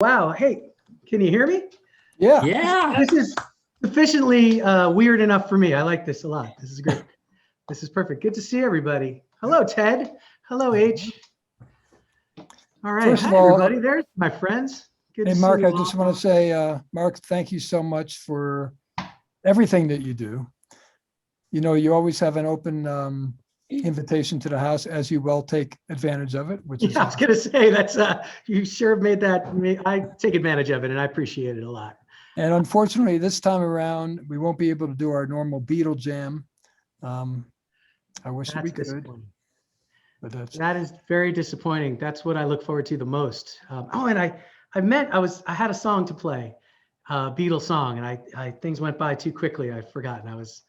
Wow. Hey, can you hear me? Yeah. Yeah. This is sufficiently weird enough for me. I like this a lot. This is great. This is perfect. Good to see everybody. Hello, Ted. Hello, H. All right. First of Hi, all, everybody. There's my friends. Good Hey, to Marc, see you I just all. want to say, Marc, thank you so much for everything that you do. You know, you always have an open invitation to the house, as you well take advantage of it, which is Yeah, I was gonna say that's you sure have made that. I take advantage of it, and I appreciate it a lot. And unfortunately, this time around, we won't be able to do our normal Beatle jam. I wish that we That's could, disappointing. but that's That is very disappointing. That's what I look forward to the most. And I had a song to play, Beatles song, and I things went by too quickly. I'd forgotten. I was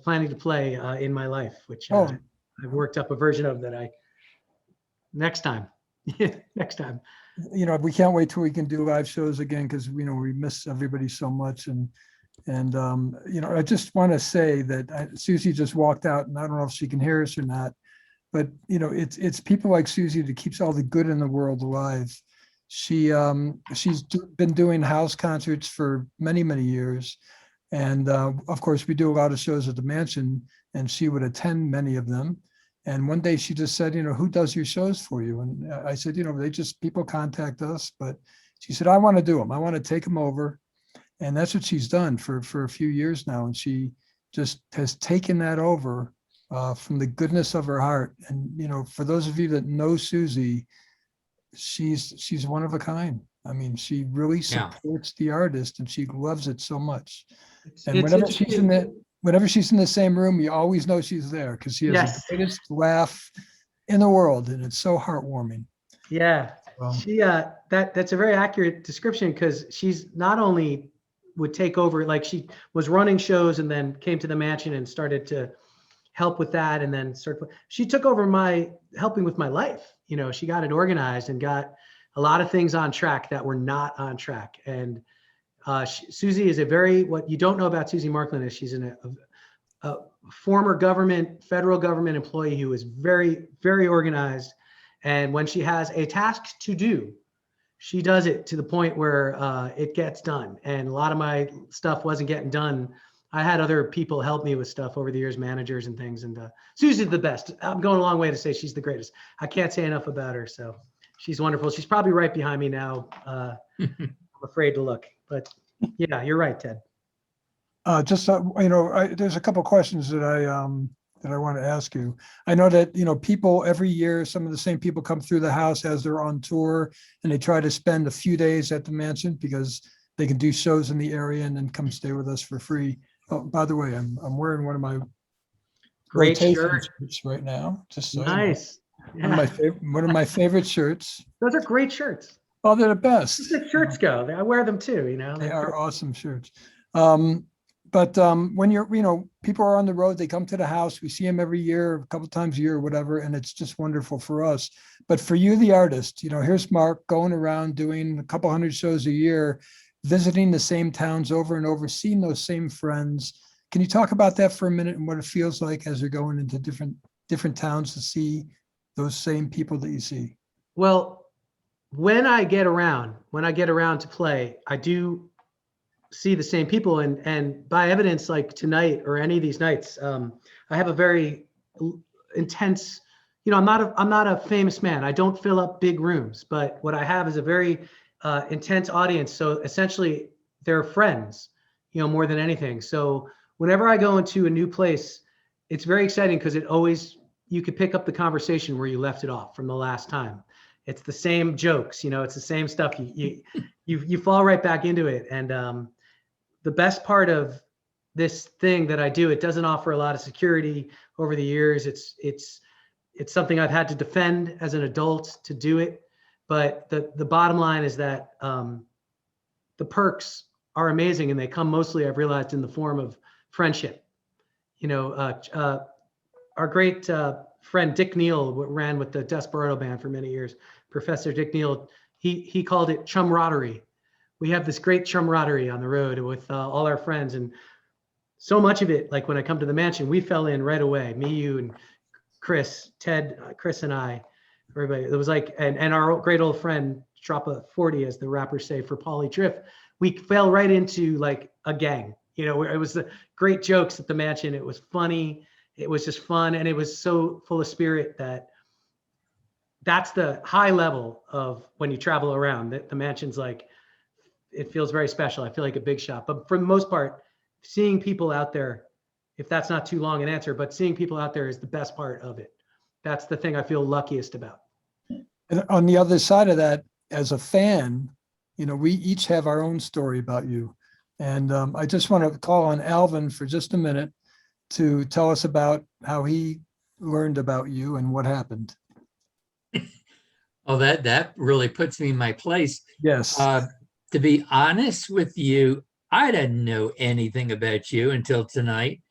planning to play in my life, which oh, I've worked up a version of that next time. Next time. you know, we can't wait till we can do live shows again because we miss everybody so much. And you know, I just want to say that Susie just walked out, and I don't know if she can hear us or not. But you know, it's people like Susie that keeps all the good in the world alive. She's been doing house concerts for many years, and of course we do a lot of shows at the mansion, and she would attend many of them. And one day she just said, you know, who does your shows for you? And I said, you know, people contact us, but she said, I want to do them. I want to take them over, and that's what she's done for a few years now, and she just has taken that over from the goodness of her heart. And you know, for those of you that know Susie, she's one of a kind. I mean, she really Yeah. supports the artist, and she loves it so much. And It's interesting. whenever she's in the same room, you always know she's there because she has Yes. the greatest laugh in the world, and it's so heartwarming. Yeah. Well, She that's a very accurate description because she's not only would take over, like she was running shows and then came to the mansion and started to help with that, and then she took over my helping with my life. You know, she got it organized and got a lot of things on track that were not on track. And Susie is what you don't know about Susie Markland is she's a former federal government employee who is very organized. And when she has a task to do, she does it to the point where it gets done. And a lot of my stuff wasn't getting done. I had other people help me with stuff over the years, managers and things. And Susie's the best. I'm going a long way to say she's the greatest. I can't say enough about her. So she's wonderful. She's probably right behind me now. I'm afraid to look, but yeah, you're right, Ted. just you know, there's a couple questions that I want to ask you. I know that, you know, people every year, some of the same people come through the house as they're on tour, and they try to spend a few days at the mansion because they can do shows in the area and then come stay with us for free. Oh, by the way, I'm wearing one of my Great rotation shirt. shirts right now. Just so you know. Nice. One of my favorite shirts. Those are great shirts. Oh, they're the best. The shirts go. I wear them too, you know. They are awesome shirts. But when people are on the road, they come to the house. We see them every year, a couple times a year or whatever, and it's just wonderful for us. But for you, the artist, you know, here's Marc going around doing a couple hundred shows a year, visiting the same towns over and over, seeing those same friends. Can you talk about that for a minute and what it feels like as you're going into different towns to see those same people that you see? Well, when I get around to play, I do see the same people, and by evidence, like tonight or any of these nights, I have a very intense. You know, I'm not a famous man. I don't fill up big rooms, but what I have is a very intense audience. So essentially, they're friends. You know, more than anything. So whenever I go into a new place, it's very exciting because you could pick up the conversation where you left it off from the last time. It's the same jokes, you know, it's the same stuff. You fall right back into it. And the best part of this thing that I do, it doesn't offer a lot of security over the years. It's something I've had to defend as an adult to do it. But the bottom line is that the perks are amazing, and they come mostly, I've realized, in the form of friendship. You know, our great friend Dick Neal ran with the Berardo band for many years. Professor Dick Neal, he called it chumraderie. We have this great chumraderie on the road with all our friends, and so much of it, like when I come to the mansion, we fell in right away. Me, you, and Chris, Ted, Chris, and I, everybody. It was like, and our great old friend drop a 40, as the rappers say, for Pauly Drift. We fell right into like a gang. You know, it was the great jokes at the mansion. It was funny. It was just fun. And it was so full of spirit that that's the high level of when you travel around. The mansion's like, it feels very special. I feel like a big shot. But for the most part, seeing people out there, if that's not too long an answer, but seeing people out there is the best part of it. That's the thing I feel luckiest about. And on the other side of that, as a fan, you know, we each have our own story about you. And I just want to call on Alvin for just a minute to tell us about how he learned about you and what happened. Oh, that really puts me in my place. Yes. To be honest with you, I didn't know anything about you until tonight.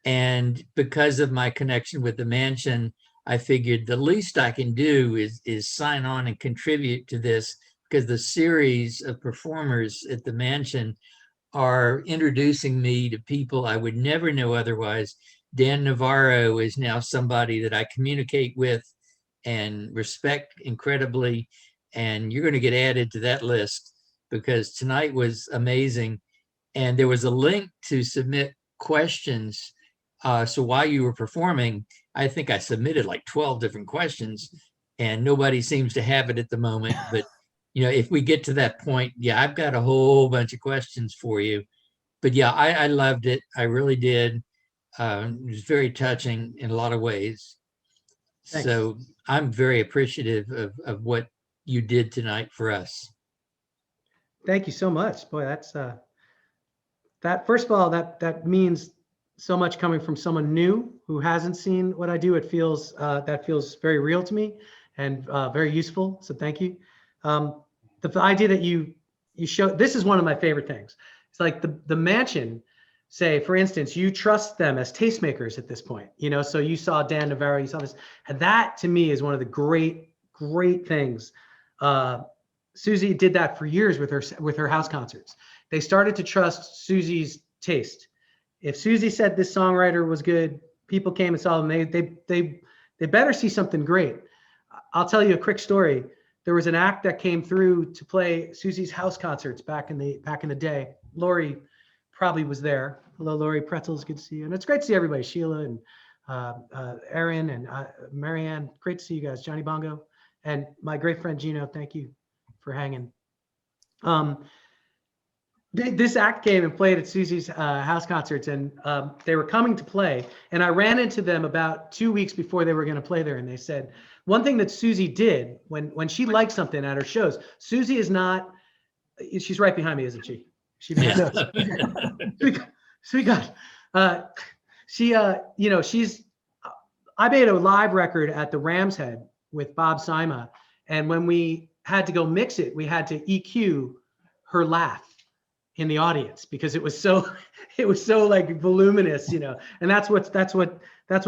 And because of my connection with the mansion, I figured the least I can do is sign on and contribute to this, because the series of performers at the mansion are introducing me to people I would never know otherwise. Dan Navarro is now somebody that I communicate with and respect incredibly. And you're going to get added to that list, because tonight was amazing. And there was a link to submit questions. So while you were performing, I think I submitted like 12 different questions, and nobody seems to have it at the moment. But, you know, if we get to that point, yeah, I've got a whole bunch of questions for you. But yeah, I loved it. I really did. It was very touching in a lot of ways. Thanks. So I'm very appreciative of what you did tonight for us. Thank you so much. Boy, that's that, first of all, that means so much coming from someone new who hasn't seen what I do. It feels that feels very real to me and very useful. So thank you. The idea that you show, this is one of my favorite things. It's like the mansion, say, for instance, you trust them as tastemakers at this point, you know, so you saw Dan Navarro, you saw this, and that to me is one of the great things. Susie did that for years with her house concerts. They started to trust Susie's taste. If Susie said this songwriter was good, people came and saw them. They better see something great. I'll tell you a quick story. There was an act that came through to play Susie's house concerts back in the day. Lori probably was there. Hello, Lori Pretzels, good to see you. And it's great to see everybody. Sheila and Erin and Marianne, great to see you guys. Johnny Bongo and my great friend Gino, thank you for hanging. This act came and played at Susie's house concerts, and they were coming to play. And I ran into them about 2 weeks before they were going to play there. And they said, one thing that Susie did when she liked something at her shows, Susie is not, she's right behind me, isn't she? Yeah. Sweet God. You know, I made a live record at the Ram's Head with Bob Sima. And when we had to go mix it, we had to EQ her laugh in the audience because it was so like voluminous, you know, and that's what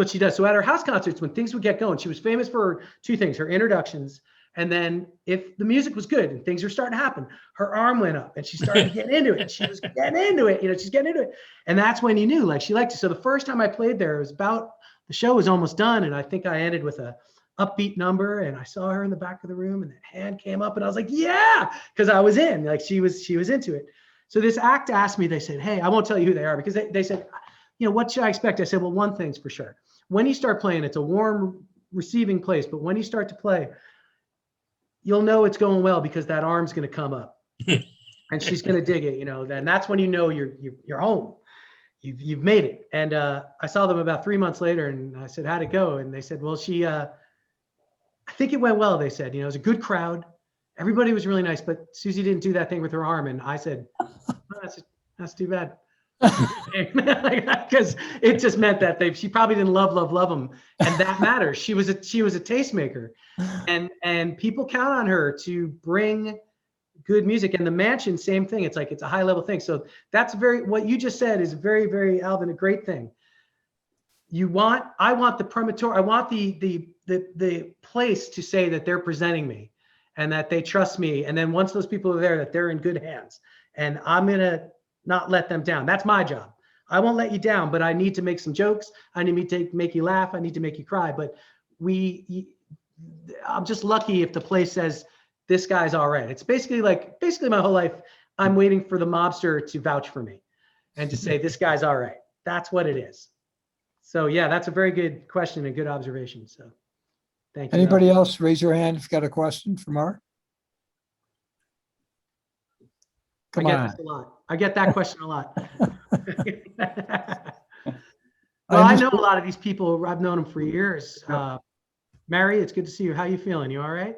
she does. So at her house concerts, when things would get going, she was famous for two things: her introductions, and then if the music was good and things were starting to happen, her arm went up and she started to get into it. She was getting into it, you know, she's getting into it. And that's when you knew, like, she liked it. So the first time I played there, it was about, the show was almost done. And I think I ended with a upbeat number, and I saw her in the back of the room, and the hand came up and I was like, yeah, because I was in, like, she was into it. So this act asked me, they said, hey, I won't tell you who they are, because they said, you know, what should I expect? I said, well, one thing's for sure. When you start playing, it's a warm receiving place, but when you start to play, you'll know it's going well because that arm's going to come up and she's going to dig it, you know, then that's when you know you're home. You've made it. And I saw them about 3 months later, and I said, how'd it go? And they said, well, I think it went well. They said, you know, it was a good crowd. Everybody was really nice, but Susie didn't do that thing with her arm. And I said, oh, that's too bad. Because it just meant that she probably didn't love them. And that matters. She was a tastemaker, and people count on her to bring good music. And the mansion, same thing. It's like, it's a high level thing. So that's what you just said is very, very, Alvin, a great thing. I want the premature, I want the place to say that they're presenting me and that they trust me. And then once those people are there, that they're in good hands, and I'm going to not let them down. That's my job. I won't let you down, but I need to make some jokes. I need to make you laugh. I need to make you cry. But I'm just lucky if the place says this guy's all right. It's basically my whole life, I'm waiting for the mobster to vouch for me and to say, this guy's all right. That's what it is. So yeah, that's a very good question and good observation. So thank you. Anybody else? Raise your hand if you got a question for Marc. Come I get on. this a lot. I get that question a lot. I Well, I know understand- a lot of these people. I've known them for years. Mary, it's good to see you. How you feeling? You all right?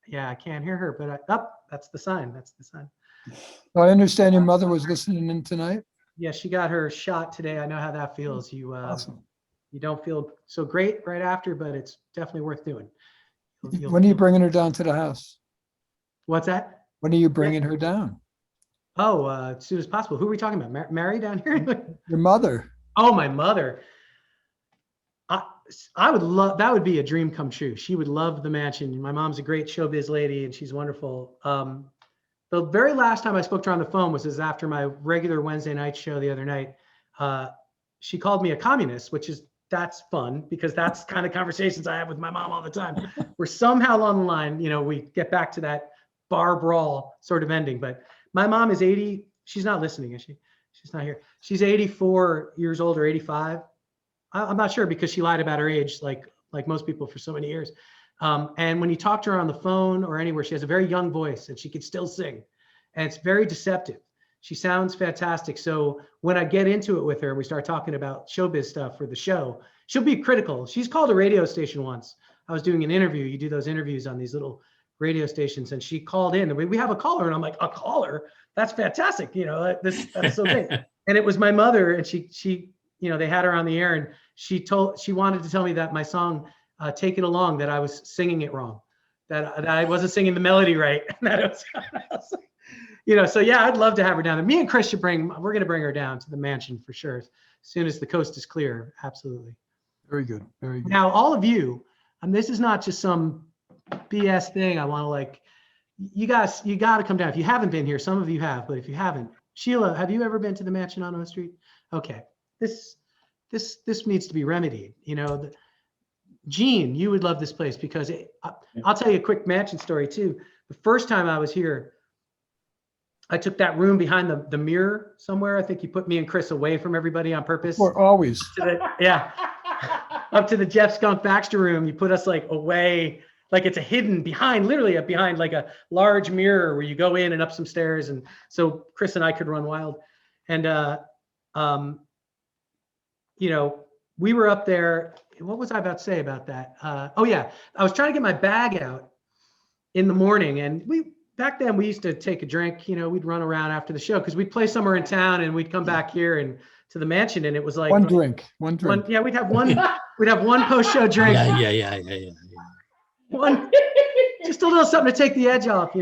Yeah, I can't hear her, but that's the sign. That's the sign. So I understand your mother was listening in tonight. Yeah, she got her shot today. I know how that feels. Awesome. You don't feel so great right after, but it's definitely worth doing. When are you bringing her down to the house? What's that? When are you bringing her down? Oh, as soon as possible. Who are we talking about? Mary down here? Your mother. Oh, my mother. I would love, that would be a dream come true. She would love the mansion. My mom's a great showbiz lady and she's wonderful. The very last time I spoke to her on the phone was after my regular Wednesday night show the other night. She called me a communist, that's fun because that's kind of conversations I have with my mom all the time. We're somehow along the line, we get back to that bar brawl sort of ending. But my mom is 80. She's not listening, is she? She's not here. She's 84 years old or 85. I'm not sure because she lied about her age, like most people for so many years. And when you talk to her on the phone or anywhere, she has a very young voice and she can still sing. And it's very deceptive. She sounds fantastic. So when I get into it with her and we start talking about showbiz stuff for the show, she'll be critical. She's called a radio station once. I was doing an interview. You do those interviews on these little radio stations, and she called in. We have a caller, and I'm like, a caller? That's fantastic. That's so great. And it was my mother, and she they had her on the air, and she wanted to tell me that my song, Take It Along, that I was singing it wrong, that I wasn't singing the melody right. That it was, so yeah, I'd love to have her down there. Me and Chris we're going to bring her down to the mansion for sure. As soon as the coast is clear. Absolutely. Very good. Very good. Now, all of you, this is not just some BS thing. I want to you guys, you got to come down. If you haven't been here, some of you have, but if you haven't, Sheila, have you ever been to the mansion on O Street? Okay. This needs to be remedied. Gene, you would love this place because I'll tell you a quick mansion story too. The first time I was here, I took that room behind the mirror somewhere. I think you put me and Chris away from everybody on purpose. Or always. Up to the Jeff Skunk Baxter room. You put us away, it's a hidden literally behind like a large mirror where you go in and up some stairs. And so Chris and I could run wild. And, we were up there. What was I about to say about that? I was trying to get my bag out in the morning, and back then we used to take a drink. We'd run around after the show because we'd play somewhere in town, and we'd come back here and to the mansion, and it was like one drink. We'd have one post-show drink. Yeah. One, just a little something to take the edge off,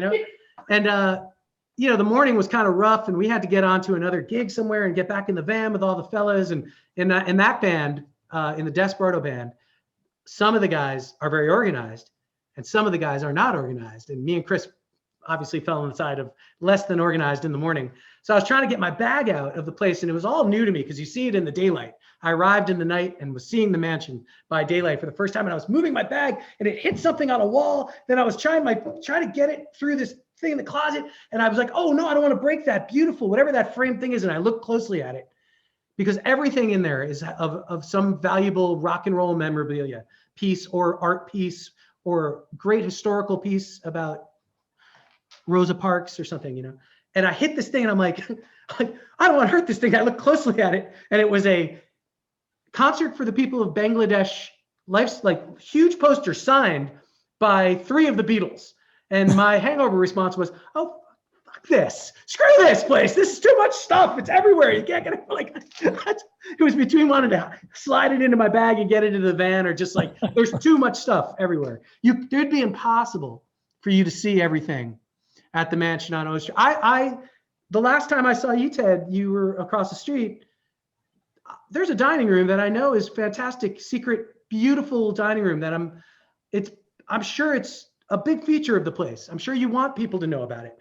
And the morning was kind of rough, and we had to get on to another gig somewhere and get back in the van with all the fellas. And in that band, in the Berardo band, some of the guys are very organized, and some of the guys are not organized. And me and Chris obviously fell on the side of less than organized in the morning. So I was trying to get my bag out of the place, and it was all new to me because you see it in the daylight. I arrived in the night and was seeing the mansion by daylight for the first time, and I was moving my bag, and it hit something on a wall. Then I was trying to get it through this thing in the closet, and I was like, oh no, I don't want to break that beautiful, whatever that frame thing is. And I looked closely at it because everything in there is of some valuable rock and roll memorabilia piece or art piece or great historical piece about Rosa Parks or something, And I hit this thing, and I'm like, I don't want to hurt this thing. I looked closely at it, and it was a concert for the people of Bangladesh, huge poster signed by 3 of the Beatles. And my hangover response was, oh, fuck this. Screw this place. This is too much stuff. It's everywhere. You can't get it. It was between wanting to slide it into my bag and get it into the van, or just there's too much stuff everywhere. It'd be impossible for you to see everything at the mansion on O Street. The last time I saw you, Ted, you were across the street. There's a dining room that I know is fantastic, secret, beautiful dining room that I'm sure it's a big feature of the place. I'm sure you want people to know about it.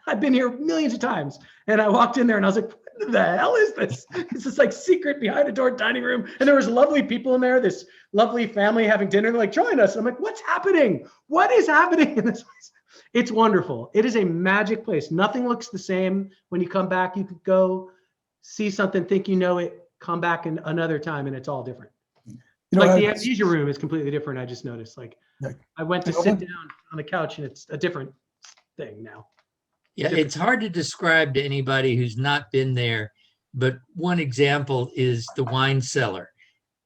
I've been here millions of times, and I walked in there and I was like, the hell is this? It's this like secret behind a door dining room. And there was lovely people in there, this lovely family having dinner. They're like, join us. I'm like, what's happening? What is happening in this place? It's wonderful. It is a magic place. Nothing looks the same. When you come back, you could go see something, think you know it, come back another time, and it's all different. You know, Like the amnesia room is completely different. I just noticed. Like Yeah. I went to sit down on the couch, and it's a different thing now. Yeah, it's hard to describe to anybody who's not been there, but one example is the wine cellar.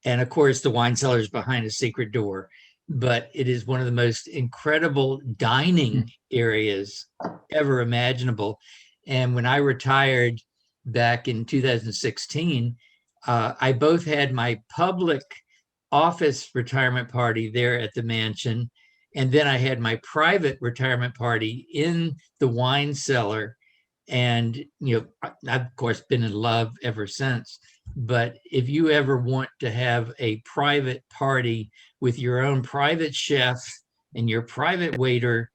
And of course, the wine cellar is behind a secret door, but it is one of the most incredible dining areas ever imaginable. And when I retired back in 2016, I both had my public office retirement party there at the mansion, and then I had my private retirement party in the wine cellar. And, you know, I've of course been in love ever since. But if you ever want to have a private party with your own private chef and your private waiter,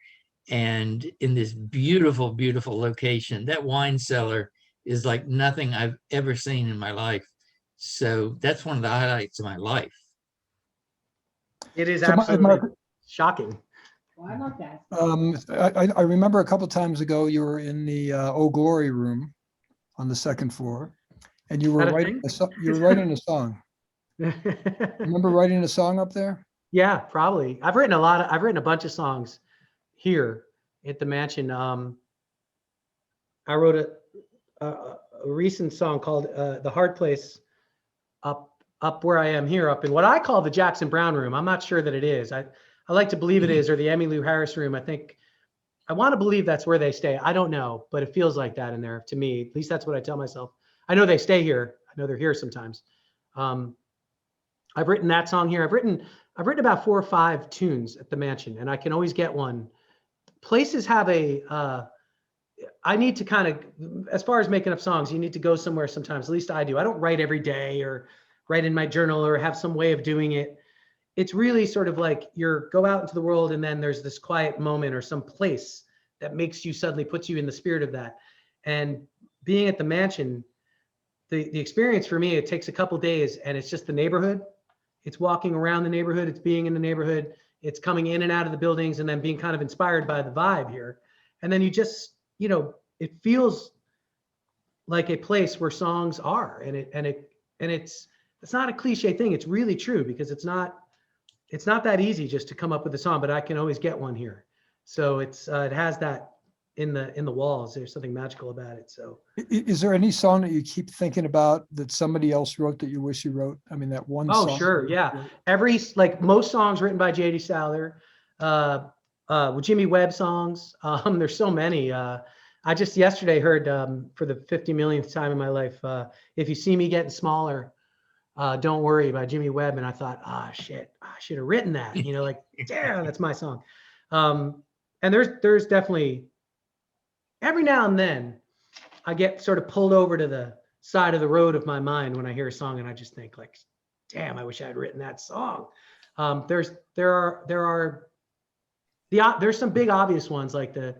and in this beautiful, beautiful location, that wine cellar is like nothing I've ever seen in my life. So that's one of the highlights of my life. It is So absolutely Mark, shocking. Well, I love that. I remember a couple times ago you were in the Oh Glory room on the second floor, and you were That a writing thing? you were writing a song. Remember writing a song up there? Yeah, probably. I've written a bunch of songs here at the mansion. I wrote a recent song called "The Hard Place," up where I am here, up in what I call the Jackson Browne room. I'm not sure that it is. I like to believe it is, or the Emmylou Harris room. I want to believe that's where they stay. I don't know, but it feels like that in there to me. At least that's what I tell myself. I know they stay here. I know they're here sometimes. I've written that song here. I've written about 4 or 5 tunes at the mansion, and I can always get one. Places have I need to kind of, as far as making up songs, you need to go somewhere sometimes. At least I do. I don't write every day or write in my journal or have some way of doing it. It's really sort of like go out into the world, and then there's this quiet moment or some place that makes you suddenly puts you in the spirit of that. And being at the mansion, the experience for me, it takes a couple days, and it's just the neighborhood. It's walking around the neighborhood. It's being in the neighborhood. It's coming in and out of the buildings, and then being kind of inspired by the vibe here. And then you just, it feels like a place where songs are, and it's not a cliche thing. It's really true, because it's not that easy just to come up with a song, but I can always get one here. So it has that in the walls. There's something magical about it. So Is there any song that you keep thinking about that somebody else wrote that you wish you wrote? I mean, that one song. Oh, sure. Yeah. Most songs written by J.D. Sallyer, with Jimmy Webb songs. There's so many. I just yesterday heard, for the 50 millionth time in my life, If You See Me Getting Smaller, Don't Worry by Jimmy Webb. And I thought, shit, I should have written that, damn, that's my song. And there's definitely, every now and then I get sort of pulled over to the side of the road of my mind when I hear a song, and I just think like, damn, I wish I had written that song. There's some big obvious ones, like the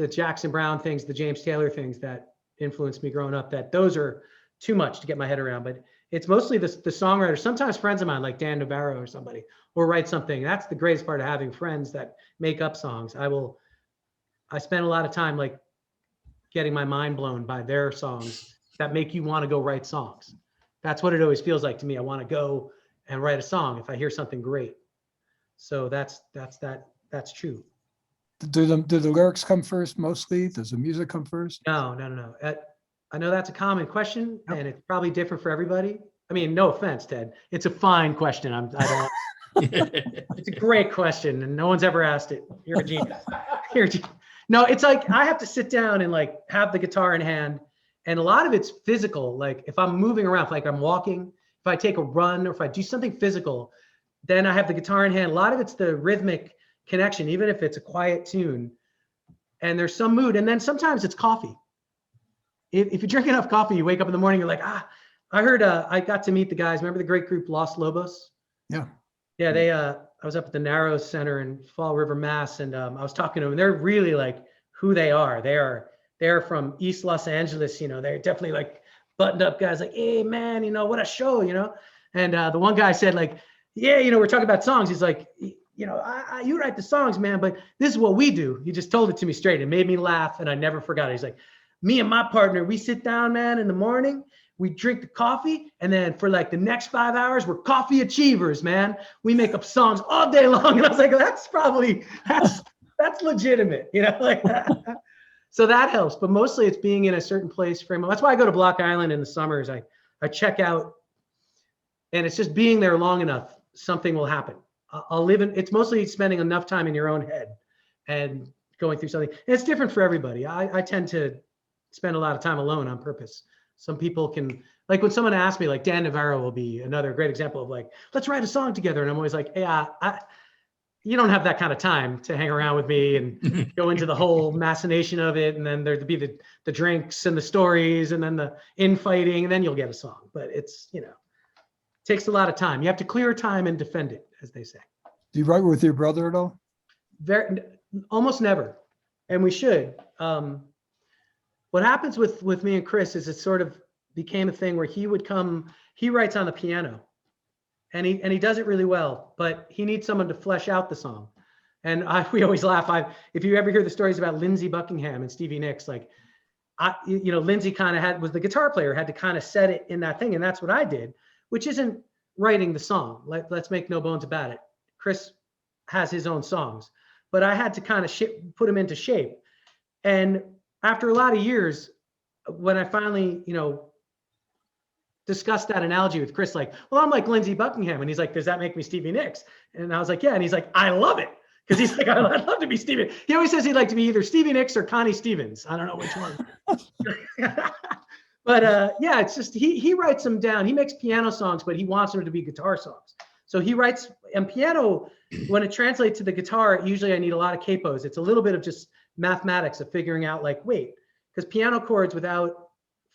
Jackson Browne things, the James Taylor things that influenced me growing up, that those are too much to get my head around. But it's mostly the songwriters, sometimes friends of mine like Dan Navarro or somebody will write something. That's the greatest part of having friends that make up songs. I spend a lot of time like getting my mind blown by their songs that make you want to go write songs. That's what it always feels like to me. I want to go and write a song if I hear something great. So that's true. Do the lyrics come first mostly? Does the music come first? No. I know that's a common question, and it's probably different for everybody. I mean, no offense, Ted. It's a fine question. It's a great question, and no one's ever asked it. You're a genius. No, it's like I have to sit down and like have the guitar in hand, and a lot of it's physical. Like if I'm moving around, like I'm walking, if I take a run, or if I do something physical, then I have the guitar in hand. A lot of it's the rhythmic connection, even if it's a quiet tune, and there's some mood. And then sometimes it's coffee. If you drink enough coffee, you wake up in the morning, you're like, I heard, I got to meet the guys. Remember the great group Los Lobos? Yeah. Yeah, I was up at the Narrows Center in Fall River, Mass. And I was talking to them, and they're really like who they are. they're from East Los Angeles, you know, they're definitely like buttoned up guys like, hey man, you know, what a show, you know? And the one guy said like, yeah, you know, we're talking about songs. He's like, you know, you write the songs, man, but this is what we do. He just told it to me straight. It made me laugh, and I never forgot it. He's like, me and my partner, we sit down, man, in the morning, we drink the coffee, and then for like the next 5 hours, we're coffee achievers, man. We make up songs all day long. And I was like, that's legitimate, you know, like so that helps. But mostly it's being in a certain place frame. That's why I go to Block Island in the summers. I check out, and it's just being there long enough, something will happen. I'll live in, it's mostly spending enough time in your own head and going through something. And it's different for everybody. I tend to spend a lot of time alone on purpose. Some people can, like when someone asks me, like Dan Navarro will be another great example of like, let's write a song together. And I'm always like, hey, you don't have that kind of time to hang around with me and go into the whole machination of it. And then there'd be the drinks and the stories and then the infighting, and then you'll get a song. But it's, you know, takes a lot of time. You have to clear time and defend it, as they say. Do you write with your brother at all? Almost never, and we should. What happens with me and Chris is it sort of became a thing where he would come. He writes on the piano, and he does it really well. But he needs someone to flesh out the song. And we always laugh. If you ever hear the stories about Lindsey Buckingham and Stevie Nicks, like you know, Lindsey kind of was the guitar player, had to kind of set it in that thing, and that's what I did. Which isn't writing the song. Let's make no bones about it. Chris has his own songs, but I had to kind of put him into shape. And after a lot of years, when I finally, you know, discussed that analogy with Chris, like, well, I'm like Lindsey Buckingham. And he's like, does that make me Stevie Nicks? And I was like, yeah. And he's like, I love it. Because he's like, I'd love to be Stevie. He always says he'd like to be either Stevie Nicks or Connie Stevens. I don't know which one. But yeah, it's just he writes them down. He makes piano songs, but he wants them to be guitar songs. So he writes, and piano, when it translates to the guitar, usually I need a lot of capos. It's a little bit of just mathematics of figuring out like, wait, because piano chords without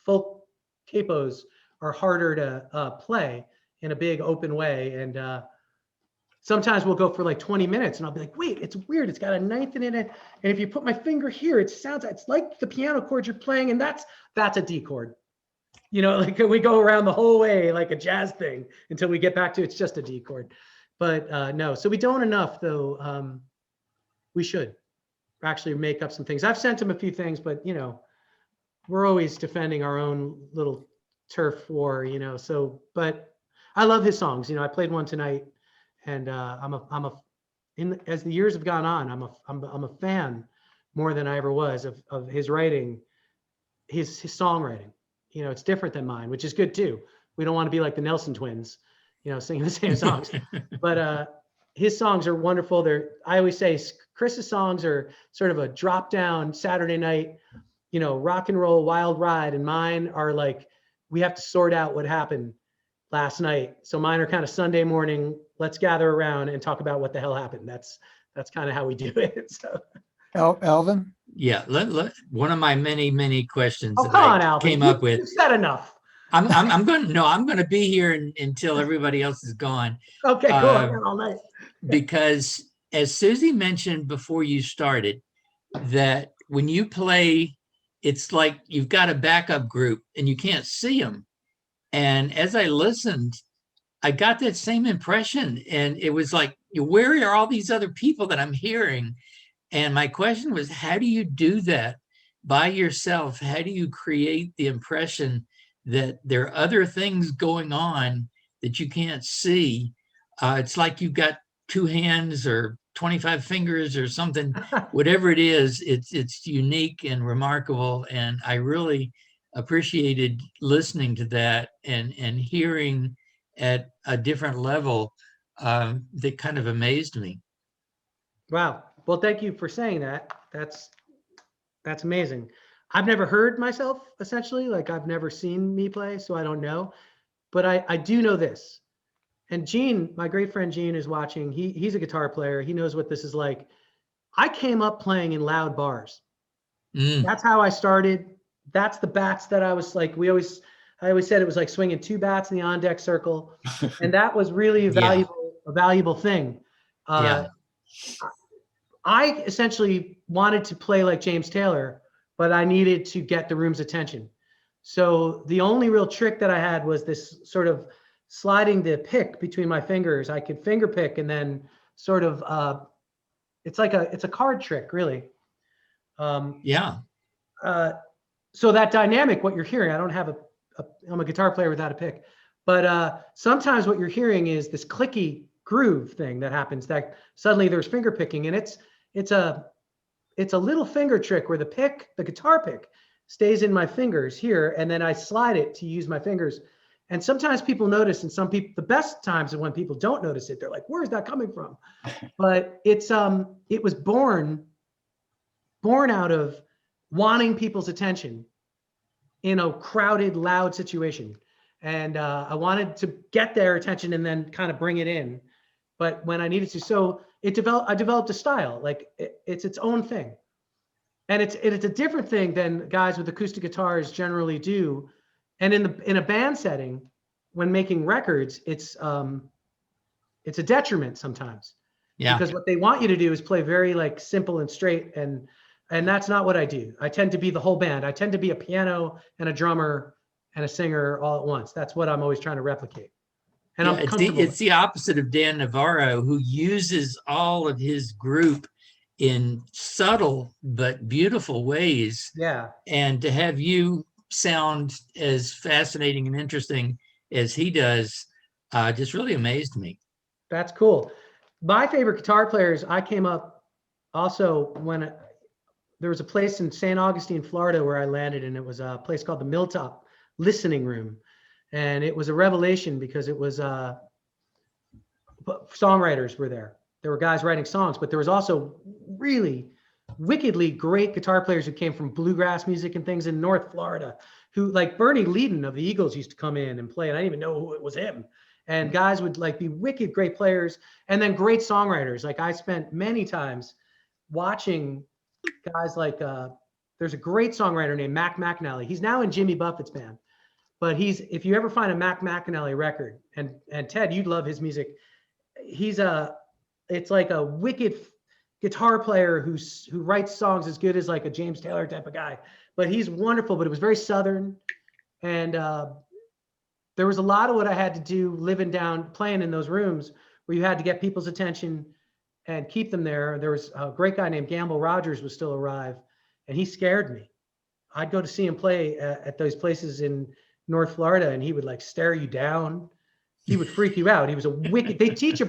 full capos are harder to play in a big open way. And sometimes we'll go for like 20 minutes and I'll be like, wait, it's weird. It's got a ninth in it. And if you put my finger here, it's like the piano chord you're playing. And that's a D chord. You know, like we go around the whole way like a jazz thing until we get back to it's just a D chord. But no, so we don't enough though. We should actually make up some things. I've sent him a few things, but you know, we're always defending our own little turf war, you know. So, but I love his songs. You know, I played one tonight, and as the years have gone on, I'm a fan more than I ever was of his writing, his songwriting. You know, it's different than mine, which is good too. We don't want to be like the Nelson twins, you know, singing the same songs. But his songs are wonderful. I always say Chris's songs are sort of a drop down Saturday night, you know, rock and roll wild ride, and mine are like, we have to sort out what happened last night. So mine are kind of Sunday morning, let's gather around and talk about what the hell happened. That's kind of how we do it. So Alvin? Yeah, one of my many questions that Alvin. came up with. You said enough. I'm going to be here until everybody else is gone. Okay, cool. I got all night. Because as Susie mentioned before you started, that when you play, it's like you've got a backup group and you can't see them. And as I listened, I got that same impression. And it was like, where are all these other people that I'm hearing? And my question was, how do you do that by yourself? How do you create the impression that there are other things going on that you can't see? It's like you've got two hands or 25 fingers or something, whatever it is, it's unique and remarkable. And I really appreciated listening to that and hearing at a different level that kind of amazed me. Wow. Well, thank you for saying that. That's amazing. I've never heard myself, essentially. Like, I've never seen me play, so I don't know. But I do know this. And Gene, my great friend Gene, is watching. He's a guitar player. He knows what this is like. I came up playing in loud bars. That's how I started. That's the bats that I was like, I always said it was like swinging two bats in the on deck circle. And that was really a valuable thing. I essentially wanted to play like James Taylor, but I needed to get the room's attention. So the only real trick that I had was this sort of sliding the pick between my fingers. I could finger pick and then sort of, it's a card trick, really. Yeah. So that dynamic, what you're hearing, I don't have I'm a guitar player without a pick, but sometimes what you're hearing is this clicky groove thing that happens, that suddenly there's finger picking, and it's a little finger trick where the guitar pick stays in my fingers here, and then I slide it to use my fingers. And sometimes people notice, and some people, the best times are when people don't notice it. They're like, where's that coming from? But it was born out of wanting people's attention in a crowded, loud situation. And I wanted to get their attention and then kind of bring it in. But when I needed to, so I developed a style, like it's its own thing. And it's a different thing than guys with acoustic guitars generally do. And in a band setting, when making records, it's a detriment sometimes. Yeah. Because what they want you to do is play very like simple and straight, and that's not what I do. I tend to be the whole band. I tend to be a piano and a drummer and a singer all at once. That's what I'm always trying to replicate. And yeah, it's the opposite of Dan Navarro, who uses all of his group in subtle but beautiful ways. Yeah. And to have you sound as fascinating and interesting as he does just really amazed me. That's cool. My favorite guitar players, I came up also when there was a place in St. Augustine, Florida, where I landed, and it was a place called the Milltop Listening Room. And it was a revelation because it was songwriters were there. There were guys writing songs, but there was also really wickedly great guitar players who came from bluegrass music and things in North Florida, who, like Bernie Leadon of the Eagles, used to come in and play, and I didn't even know who it was him. And guys would like be wicked great players, and then great songwriters. Like I spent many times watching guys like there's a great songwriter named Mac McAnally. He's now in Jimmy Buffett's band, but if you ever find a Mac McAnally record, and Ted, you'd love his music. It's like a wicked guitar player who writes songs as good as like a James Taylor type of guy, but he's wonderful. But it was very Southern, and there was a lot of what I had to do playing in those rooms where you had to get people's attention and keep them there. There was a great guy named Gamble Rogers was still alive, and he scared me. I'd go to see him play at those places in North Florida, and he would like stare you down. He would freak you out. He was a wicked, they teach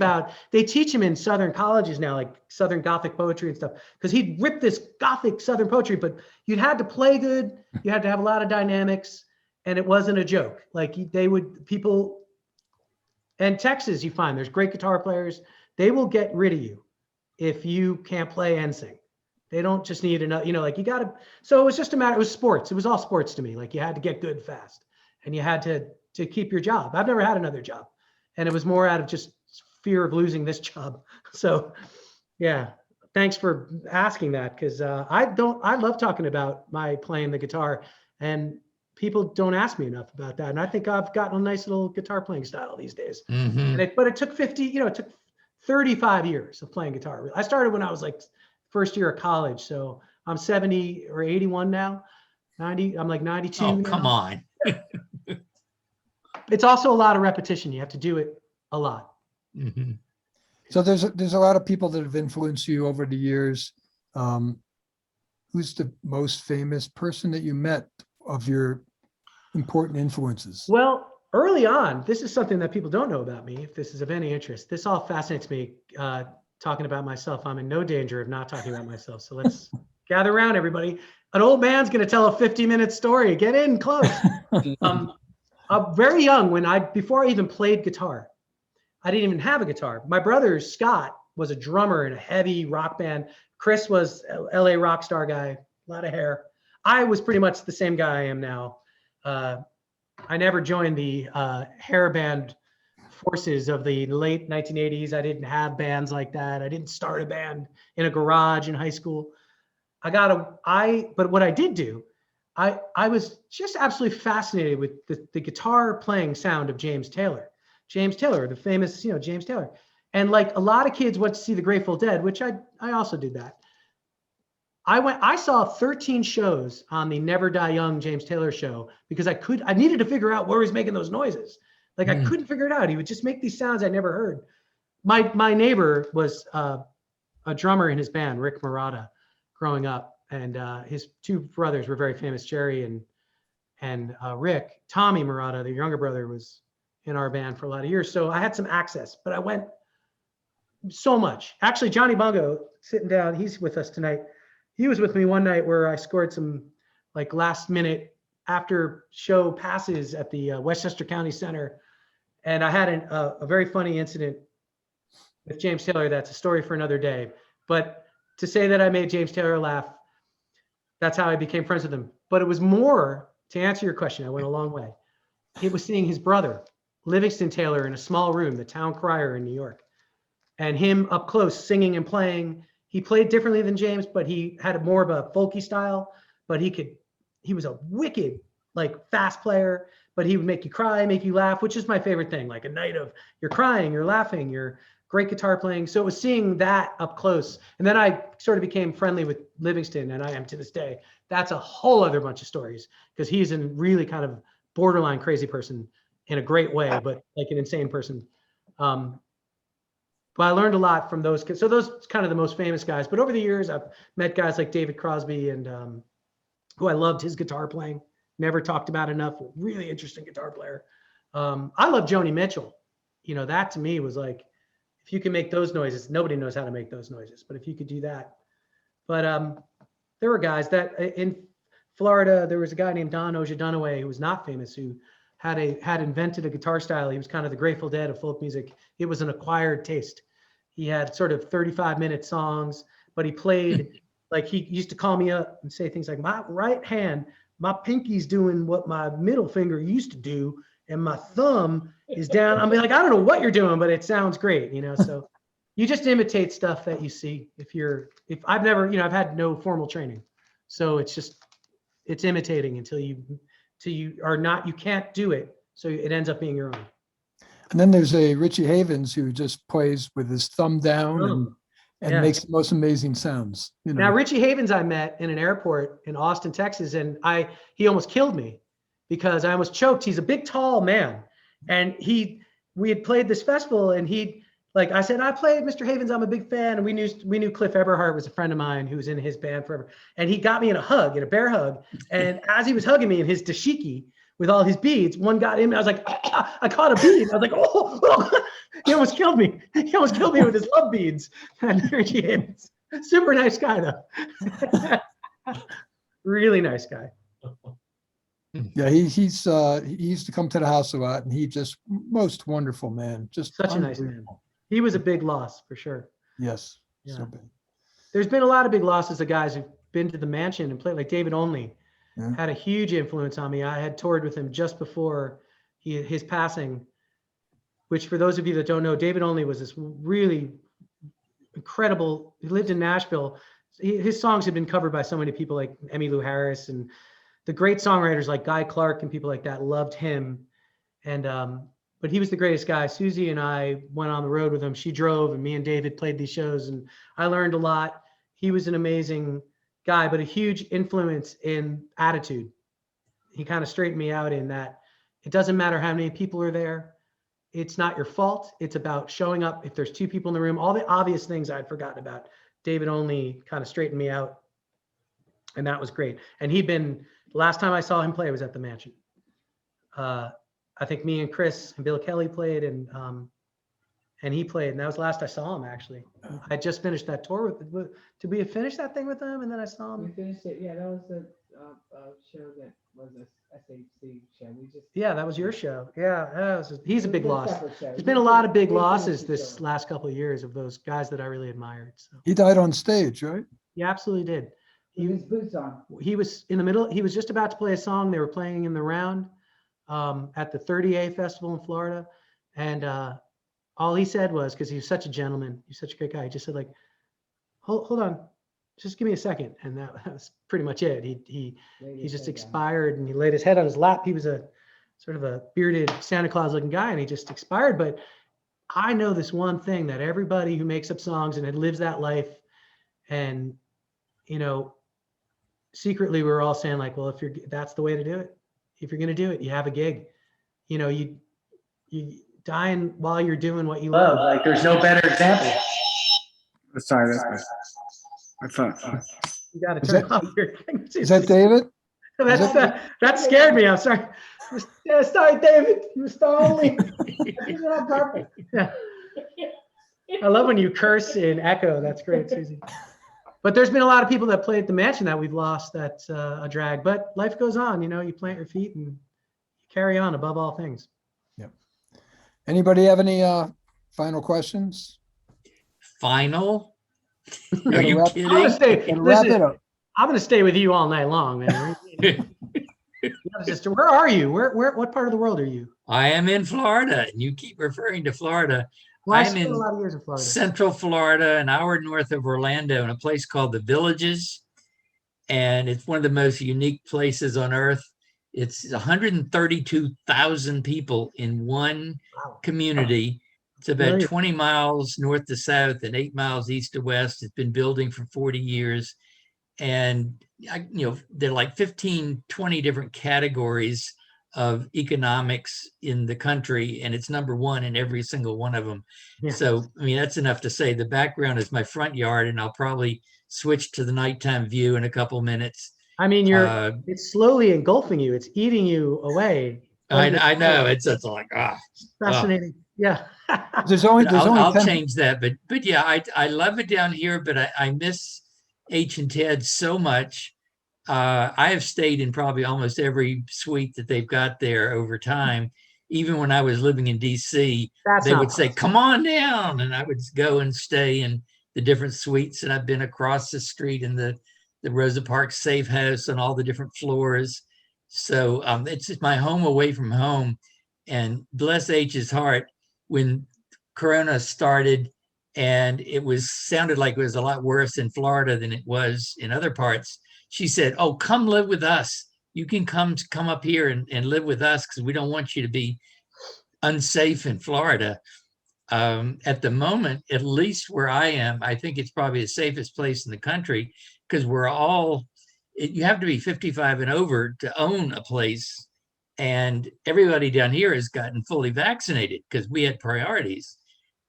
him in Southern colleges now, like Southern Gothic poetry and stuff, because he'd rip this Gothic Southern poetry, but you had to play good. You had to have a lot of dynamics, and it wasn't a joke. Like people, and Texas, you find there's great guitar players. They will get rid of you if you can't play and sing. They don't just need enough, like you got to, so it was just a matter, it was sports. It was all sports to me. Like you had to get good fast, and you had to keep your job. I've never had another job. And it was more out of just fear of losing this job. So yeah, thanks for asking that. Because I love talking about my playing the guitar, and people don't ask me enough about that. And I think I've gotten a nice little guitar playing style these days. Mm-hmm. But it took it took 35 years of playing guitar. I started when I was like first year of college. So I'm 70 or 81 now, 90. I'm like 92. Oh, now. come on. It's also a lot of repetition. You have to do it a lot. Mm-hmm. So there's a lot of people that have influenced you over the years. Who's the most famous person that you met of your important influences? Well, early on, this is something that people don't know about me, if this is of any interest. This all fascinates me, talking about myself. I'm in no danger of not talking about myself. So let's gather around, everybody. An old man's going to tell a 50-minute story. Get in close. Very young, before I even played guitar, I didn't even have a guitar. My brother, Scott, was a drummer in a heavy rock band. Chris was LA rock star guy, a lot of hair. I was pretty much the same guy I am now. I never joined the hair band forces of the late 1980s. I didn't have bands like that. I didn't start a band in a garage in high school. But what I did do, I was just absolutely fascinated with the guitar playing sound of James Taylor. James Taylor, the famous, James Taylor. And like a lot of kids went to see the Grateful Dead, which I also did that. I saw 13 shows on the Never Die Young James Taylor show because I needed to figure out where he was making those noises. Like I couldn't figure it out. He would just make these sounds I never heard. My neighbor was a drummer in his band, Rick Murata, growing up, and his two brothers were very famous, Jerry and Rick. Tommy Murata, the younger brother, was in our band for a lot of years. So I had some access, but I went so much. Actually, Johnny Bongo sitting down, he's with us tonight. He was with me one night where I scored some like last minute after show passes at the Westchester County Center. And I had a very funny incident with James Taylor. That's a story for another day. But to say that I made James Taylor laugh, that's how I became friends with him. But it was more, to answer your question, I went a long way. It was seeing his brother, Livingston Taylor, in a small room, the town crier in New York, and him up close singing and playing. He played differently than James, but he had more of a folky style, but he was a wicked, like fast player, but he would make you cry, make you laugh, which is my favorite thing. Like a night of you're crying, you're laughing, you're great guitar playing. So it was seeing that up close. And then I sort of became friendly with Livingston, and I am to this day. That's a whole other bunch of stories because he's a really kind of borderline crazy person in a great way, but like an insane person. But I learned a lot from those kids. So those kind of the most famous guys. But over the years, I've met guys like David Crosby and who I loved his guitar playing. Never talked about enough. Really interesting guitar player. I love Joni Mitchell. You know, that to me was like, if you can make those noises, nobody knows how to make those noises. But if you could do that. But there were guys that in Florida, there was a guy named Don Ojadunaway who was not famous, who had invented a guitar style. He was kind of the Grateful Dead of folk music. It was an acquired taste. He had sort of 35-minute songs, but he played like he used to call me up and say things like, my right hand, my pinky's doing what my middle finger used to do, and my thumb is down. I'm like, I don't know what you're doing, but it sounds great, you know? So you just imitate stuff that you see. If I've never, you know, I've had no formal training. So it's imitating until you are not, you can't do it. So it ends up being your own. And then there's a Richie Havens who just plays with his thumb down and yeah. makes the most amazing sounds. You know? Now, Richie Havens I met in an airport in Austin, Texas, and he almost killed me because I almost choked. He's a big, tall man. And we had played this festival, and I said, I played Mr. Havens, I'm a big fan. And we knew Cliff Eberhardt was a friend of mine who was in his band forever. And he got me in a bear hug. And as he was hugging me in his dashiki with all his beads, one got in me. I was like, I caught a bead. I was like, oh. He almost killed me. He almost killed me with his love beads. And Richie Havens, super nice guy though. Really nice guy. Yeah, he used to come to the house a lot, and he just most wonderful man. Just such a nice man. He was a big loss for sure. Yes. Yeah. So big. There's been a lot of big losses of guys who've been to the mansion and played, like David Only. Yeah. Had a huge influence on me. I had toured with him just before his passing, which for those of you that don't know, David Only was this really incredible. He lived in Nashville. His songs had been covered by so many people like Emmylou Harris, and the great songwriters like Guy Clark and people like that loved him. And but he was the greatest guy. Susie and I went on the road with him. She drove, and me and David played these shows, and I learned a lot. He was an amazing guy, but a huge influence in attitude. He kind of straightened me out in that it doesn't matter how many people are there. It's not your fault. It's about showing up. If there's two people in the room, all the obvious things I'd forgotten about, David Only kind of straightened me out. And that was great. And the last time I saw him play was at the Mansion. I think me and Chris and Bill Kelly played, and he played, and that was the last I saw him, actually. I just finished that tour did we finish that thing with him, and then I saw him? We finished it, yeah, that was the show that was a SAC show. Yeah, that was your show. Yeah, he's a big loss. There's There's been a lot of big losses this last couple of years of those guys that I really admired. So He died on stage, right? he absolutely did. With his boots on. He was in the middle. He was just about to play a song. They were playing in the round at the 30A festival in Florida. And all he said was, because he was such a gentleman, he's such a great guy, he just said like, hold on, just give me a second. And that was pretty much it. He just expired, and he laid his head on his lap. He was a sort of a bearded Santa Claus looking guy, and he just expired. But I know this one thing, that everybody who makes up songs and lives that life, and, you know, secretly we were all saying like, well, that's the way to do it. If you're going to do it, you have a gig, you know, you dying while you're doing what you love. Like there's no better example. Sorry, I thought. You got to Is turn that- off your. Is that David? That scared me. I'm sorry. Yeah, sorry, David. Mr. Only. I did it on purpose. Yeah. I love when you curse in echo. That's great, Susie. But there's been a lot of people that play at the mansion that we've lost. That's a drag. But life goes on. You know, you plant your feet and you carry on above all things. Yep. Anybody have any final questions? Final? Are Gotta you wrap- kidding? I'm gonna stay. Gotta wrap Listen, it up. I'm gonna stay with you all night long, man. Sister, where are you? What part of the world are you? I am in Florida, and you keep referring to Florida. Well, I I'm spent in a lot of years in Florida. Central Florida, an hour north of Orlando, in a place called the Villages. And it's one of the most unique places on earth. It's 132,000 people in one Wow. community. It's about Familiar. 20 miles north to south and 8 miles east to west. It's been building for 40 years. And there are like 15, 20 different categories of economics in the country, and it's number one in every single one of them. Yeah. So, I mean, that's enough to say. The background is my front yard, and I'll probably switch to the nighttime view in a couple minutes. I mean, it's slowly engulfing you. It's eating you away. I know it's like Fascinating. Yeah. There's only I'll 10 change that, but yeah, I love it down here, but I miss H and Ted so much. I have stayed in probably almost every suite that they've got there over time. Even when I was living in DC, they would say, "Come on down," and I would go and stay in the different suites. And I've been across the street in the Rosa Parks Safe House on all the different floors. So it's just my home away from home. And bless H's heart, when Corona started, and it sounded like it was a lot worse in Florida than it was in other parts, she said, "Oh, come live with us. You can come up here and live with us because we don't want you to be unsafe in Florida." At the moment, at least where I am, I think it's probably the safest place in the country because you have to be 55 and over to own a place. And everybody down here has gotten fully vaccinated because we had priorities.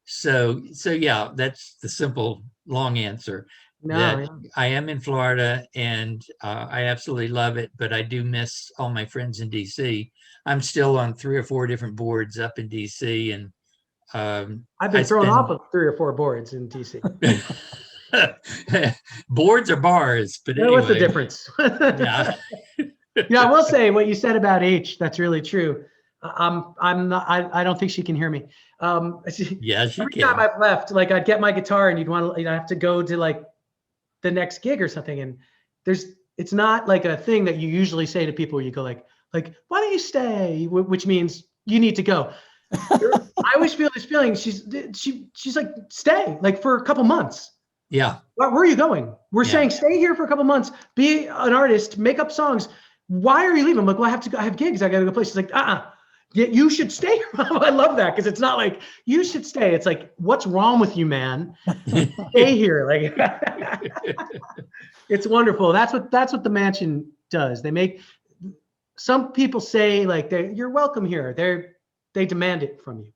So yeah, that's the simple, long answer. I am in Florida and I absolutely love it, but I do miss all my friends in DC. I'm still on 3 or 4 different boards up in DC, and I've been thrown off of 3 or 4 boards in DC. Boards or bars, but anyway. What's the difference? Yeah. Yeah, I will say what you said about H. That's really true. I'm not. I don't think she can hear me. Yeah, she every can. time I've left, like I'd get my guitar and you'd have to go to like the next gig or something, and it's not like a thing that you usually say to people where you go like why don't you stay, which means you need to go. I always feel this feeling. She's like, stay like for a couple months. Yeah. Where are you going? We're saying stay here for a couple months, be an artist, make up songs. Why are you leaving? I'm like, well, I have gigs. I got to go places. Like, yeah, you should stay. I love that because it's not like you should stay. It's like, what's wrong with you, man? Stay here. Like, it's wonderful. That's what the mansion does. They make some people say like you're welcome here. They demand it from you.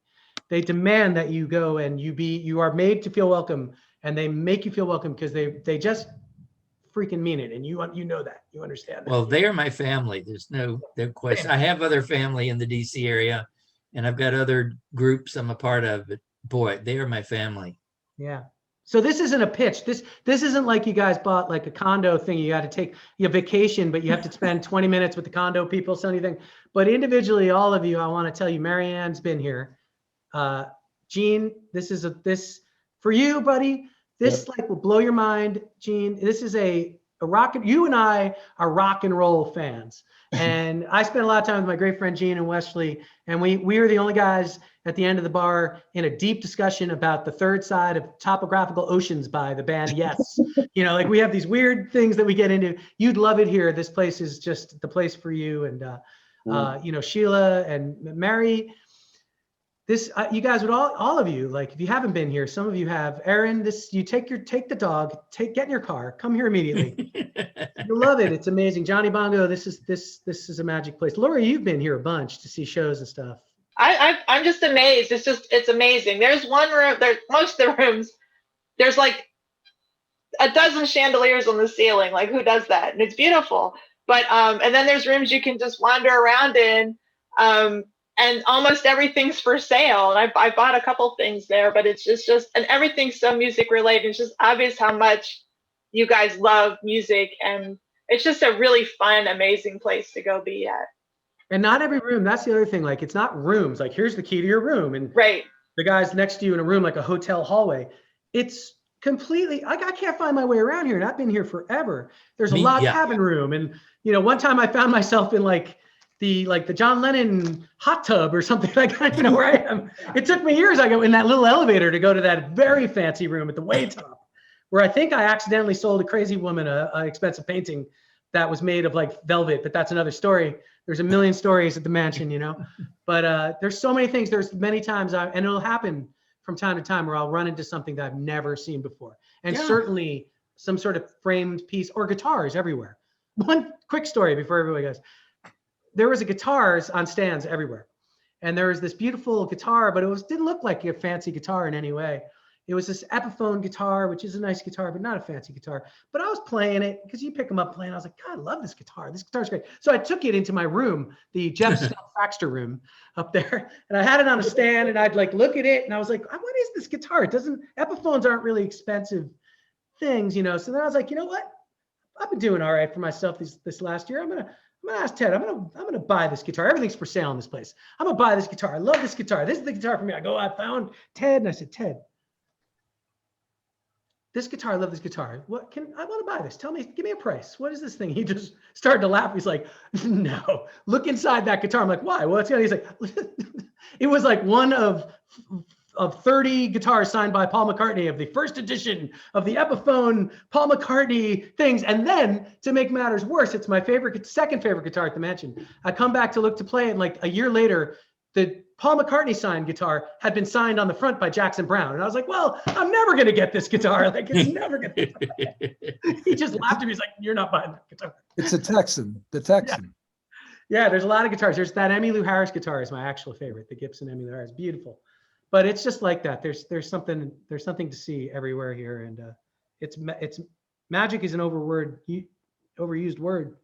They demand that you go and you are made to feel welcome, and they make you feel welcome because they just freaking mean it, and you know that, you understand that. Well, they are my family. There's no question. I have other family in the DC area, and I've got other groups I'm a part of, but boy, they are my family. Yeah. So this isn't a pitch. This isn't like you guys bought like a condo thing. You got to take your vacation, but you have to spend 20 minutes with the condo people, so anything. But individually, all of you, I want to tell you, Marianne's been here. Gene, this for you, buddy. This like will blow your mind, Gene. This is a you and I are rock and roll fans. And I spent a lot of time with my great friend Gene and Wesley, and we were the only guys at the end of the bar in a deep discussion about the third side of Topographical Oceans by the band Yes. Like we have these weird things that we get into. You'd love it here. This place is just the place for you. And Sheila and Mary, this, you guys would all of you, like, if you haven't been here, some of you have. Aaron, this, you take the dog, get in your car, come here immediately. You'll love it. It's amazing. Johnny Bongo, this is a magic place. Lori, you've been here a bunch to see shows and stuff. I'm just amazed. It's amazing. There's one room, most of the rooms, there's like a dozen chandeliers on the ceiling. Like, who does that? And it's beautiful. But and then there's rooms you can just wander around in, and almost everything's for sale. And I bought a couple things there, but it's just and everything's so music related. It's just obvious how much you guys love music, and it's just a really fun, amazing place to go be at. And not every room, that's the other thing. Like, it's not rooms, like, here's the key to your room. And Right. the guy's next to you in a room, like a hotel hallway. It's completely, I can't find my way around here. And I've been here forever. There's a log cabin room. And, you know, one time I found myself in like the John Lennon hot tub or something. I don't even know where I am. It took me years. I go in that little elevator to go to that very fancy room at the way top, where I think I accidentally sold a crazy woman an expensive painting that was made of like velvet, but that's another story. There's a million stories at the mansion, you know, but there's so many things. There's many times, and it'll happen from time to time, where I'll run into something that I've never seen before. And certainly some sort of framed piece or guitars everywhere. One quick story before everybody goes. There was a guitars on stands everywhere. And there was this beautiful guitar, but didn't look like a fancy guitar in any way. It was this Epiphone guitar, which is a nice guitar, but not a fancy guitar. But I was playing it because you pick them up playing. I was like, God, I love this guitar. This guitar's great. So I took it into my room, the Jeff Snell Faxter room up there. And I had it on a stand, and I'd like look at it, and I was like, what is this guitar? Epiphones aren't really expensive things, you know? So then I was like, you know what? I've been doing all right for myself this last year. I'm gonna ask Ted. I'm gonna buy this guitar. Everything's for sale in this place. I'm gonna buy this guitar. I love this guitar. This is the guitar for me. I found Ted, and I said, Ted, this guitar, I love this guitar. I want to buy this. Give me a price. What is this thing? He just started to laugh. He's like, no, look inside that guitar. I'm like, why? Well, he's like, it was like one of 30 guitars signed by Paul McCartney of the first edition of the Epiphone Paul McCartney things. And then to make matters worse, it's my second favorite guitar at the mansion. I come back to play it, and like a year later, the Paul McCartney signed guitar had been signed on the front by Jackson Browne. And I was like, well, I'm never going to get this guitar. Like, it's never going to. He just laughed at me. He's like, you're not buying that guitar. It's a Texan, the Texan. Yeah, there's a lot of guitars. There's that Emmylou Harris guitar is my actual favorite, the Gibson Emmylou Harris. Beautiful. But it's just like that. There's something to see everywhere here. And it's magic is an overused word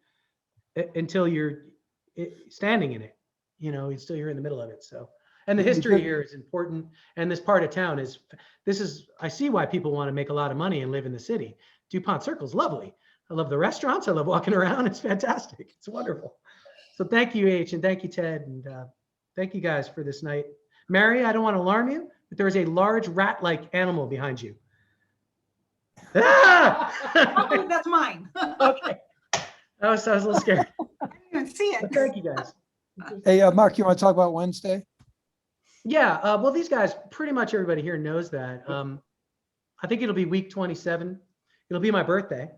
until you're standing in it. You know, you're in the middle of it. So, and the history here is important. And this part of town I see why people want to make a lot of money and live in the city. DuPont Circle's lovely. I love the restaurants. I love walking around. It's fantastic. It's wonderful. So thank you, H, and thank you, Ted. And thank you guys for this night. Mary, I don't want to alarm you, but there is a large rat-like animal behind you. Ah! Oh, that's mine. Okay. I was a little scared. I didn't even see it. But thank you guys. Hey, Mark, you want to talk about Wednesday? Yeah, well, these guys, pretty much everybody here knows that. I think it'll be week 27. It'll be my birthday.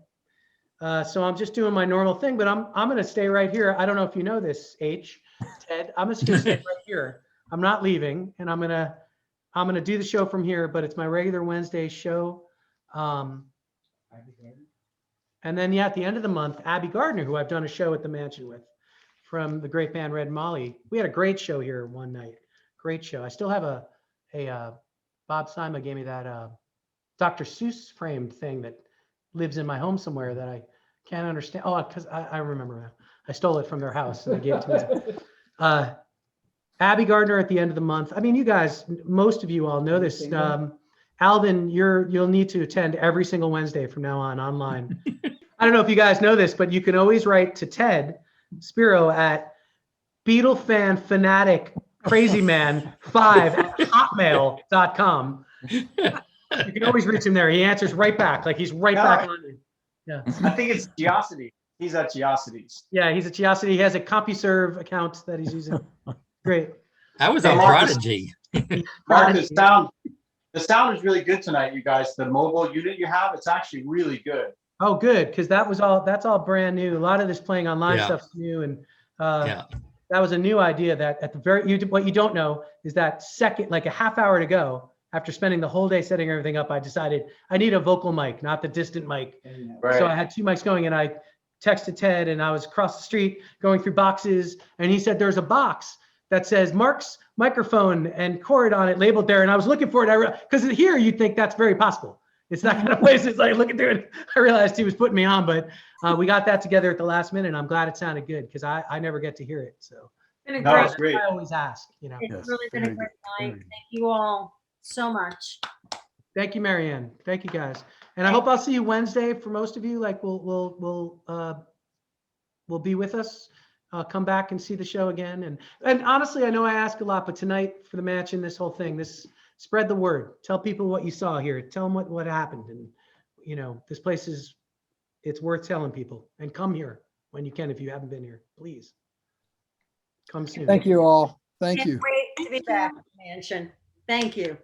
So I'm just doing my normal thing, but I'm going to stay right here. I don't know if you know this, Ted. I'm just going to stay right here. I'm not leaving, and I'm going to do the show from here, but it's my regular Wednesday show. And then, at the end of the month, Abby Gardner, who I've done a show at the mansion with, from the great band Red Molly. We had a great show here one night. Great show. I still have a Bob Sima gave me that Dr. Seuss framed thing that lives in my home somewhere that I can't understand. Oh, because I remember now. I stole it from their house and they gave it to me. Abby Gardner at the end of the month. I mean, you guys, most of you all know this. Alvin, you'll need to attend every single Wednesday from now on online. I don't know if you guys know this, but you can always write to Ted Spiro at Beatle fan fanatic crazy man 5@hotmail.com. You can always reach him there. He answers right back. Like he's right back on you. Yeah. I think it's Geocity. He's at Geocities. Yeah, he's at Geocity. He has a CompuServe account that he's using. Great. I was on Prodigy. Mark, the sound is really good tonight, you guys. The mobile unit you have, it's actually really good. Oh, good, because that's all brand new. A lot of this playing online stuff's new, and That was a new idea that at the what you don't know is that second, like a half hour to go, after spending the whole day setting everything up, I decided I need a vocal mic, not the distant mic. So I had 2 mics going, and I texted Ted, and I was across the street going through boxes, and he said there's a box that says Marc's microphone and cord on it labeled there, and I was looking for it. Because here you'd think that's very possible. It's that kind of place. It's like looking through it. I realized he was putting me on, but we got that together at the last minute. And I'm glad it sounded good because I never get to hear it. So Been a No, great, it's great. I always ask, you know. it's Yes, really been a very great good, night. very good. Thank you all so much. Thank you, Marianne. Thank you, guys. And I hope I'll see you Wednesday. For most of you, like we'll be with us. Come back and see the show again. And honestly, I know I ask a lot, but tonight for the match and this whole thing, spread the word. Tell people what you saw here. Tell them what happened. And you know, this place it's worth telling people. And come here when you can if you haven't been here. Please come soon. Thank you all. Thank Can't you. wait to be back at the mansion. Thank you.